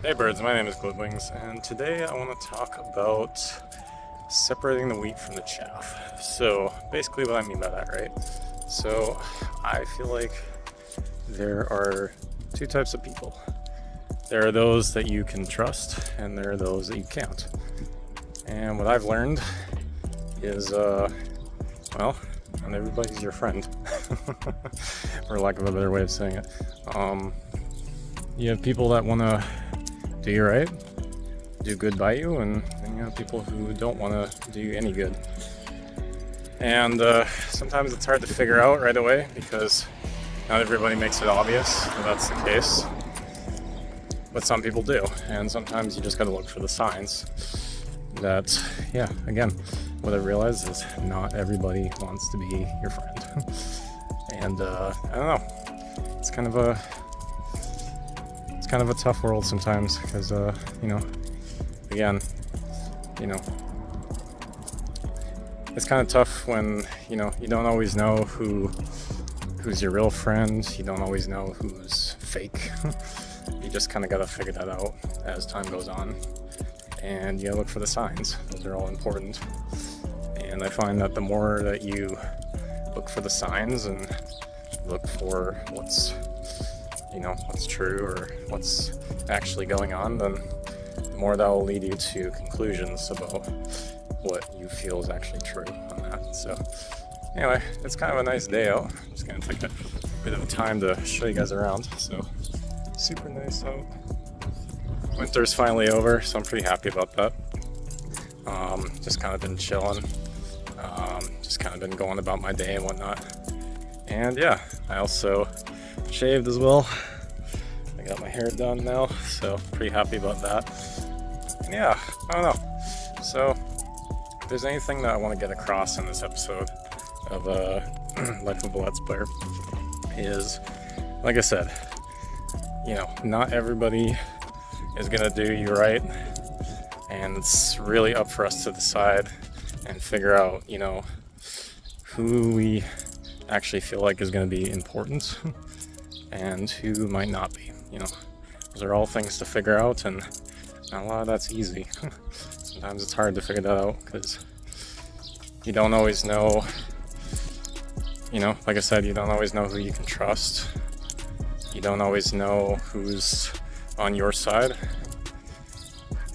Hey birds, my name is GlibWings, and today I want to talk about separating the wheat from the chaff. So basically what I mean by that, right? So I feel like there are two types of people. There are those that you can trust, and there are those that you can't. And what I've learned is, well, not everybody's your friend, for lack of a better way of saying it. You have people that want to do you right, do good by you, and you have people who don't want to do you any good. And sometimes it's hard to figure out right away because not everybody makes it obvious that that's the case. But some people do, and sometimes you just gotta look for the signs that, yeah, again, what I realized is not everybody wants to be your friend. And I don't know, it's kind of a tough world sometimes because again, it's kind of tough when you don't always know who's your real friend. You don't always know who's fake. You just kind of gotta figure that out as time goes on, and you gotta look for the signs. Those are all important, and I find that the more that you look for the signs and look for what's true or what's actually going on, then the more that will lead you to conclusions about what you feel is actually true on that. So anyway, it's kind of a nice day out. I'm just gonna take a bit of time to show you guys around. So super nice out. Winter's finally over, so I'm pretty happy about that. Just kind of been chilling, just kind of been going about my day and whatnot. And yeah, I also shaved as well. I got my hair done now, so pretty happy about that. And yeah, I don't know. So if there's anything that I want to get across in this episode of Life of a Let's Player is, like I said, not everybody is gonna do you right, and it's really up for us to decide and figure out, who we actually feel like is going to be important and who might not be. Those are all things to figure out, and not a lot of that's easy. Sometimes it's hard to figure that out because you don't always know, like I said, you don't always know who you can trust. You don't always know who's on your side.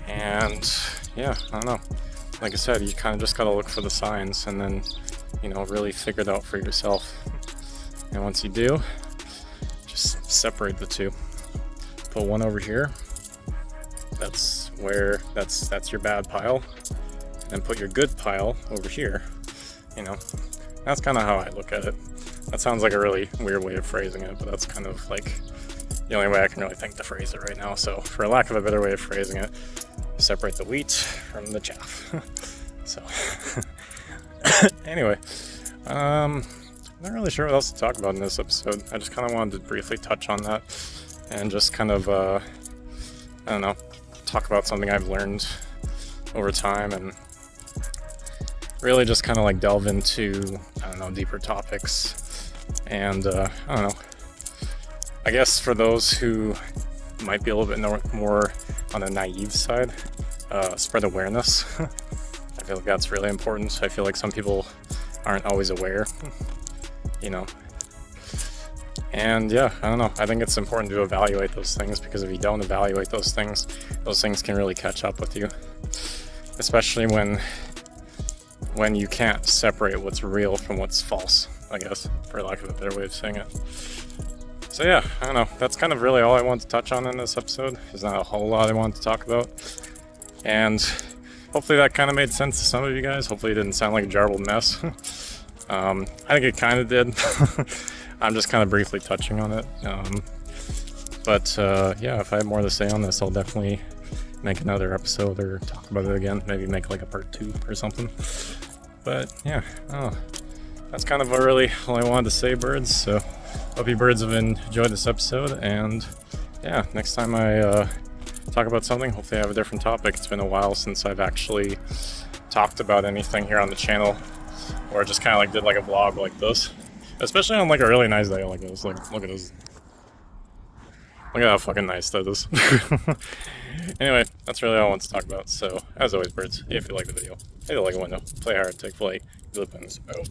And yeah, I don't know. Like I said, you kind of just got to look for the signs and then, really figure it out for yourself. And once you do, just separate the two. Put one over here. That's your bad pile. And put your good pile over here. That's kind of how I look at it. That sounds like a really weird way of phrasing it, but that's kind of like the only way I can really think to phrase it right now. So for lack of a better way of phrasing it, separate the wheat from the chaff. So anyway, I'm not really sure what else to talk about in this episode. I just kind of wanted to briefly touch on that and just kind of, I don't know, talk about something I've learned over time and really just kind of like delve into, deeper topics. And I don't know, I guess for those who might be a little bit more on the naive side, spread awareness. I feel like that's really important. I feel like some people aren't always aware, And yeah, I don't know. I think it's important to evaluate those things because if you don't evaluate those things can really catch up with you. Especially when you can't separate what's real from what's false, I guess, for lack of a better way of saying it. So yeah, I don't know. That's kind of really all I want to touch on in this episode. There's not a whole lot I wanted to talk about. And hopefully that kind of made sense to some of you guys. Hopefully it didn't sound like a jarbled mess. I think it kind of did. I'm just kind of briefly touching on it. But yeah, if I have more to say on this, I'll definitely make another episode or talk about it again. Maybe make like a part 2 or something. But yeah, that's kind of really all I wanted to say, birds. So hope you birds have enjoyed this episode. And yeah, next time I talk about something, hopefully I have a different topic. It's been a while since I've actually talked about anything here on the channel, or just kind of like did like a vlog like this, especially on like a really nice day like this. Like, look at this. Look at how fucking nice that is. Anyway, that's really all I want to talk about. So, as always, birds, if you like the video, hit the like window, play hard, take flight, GlibWings out.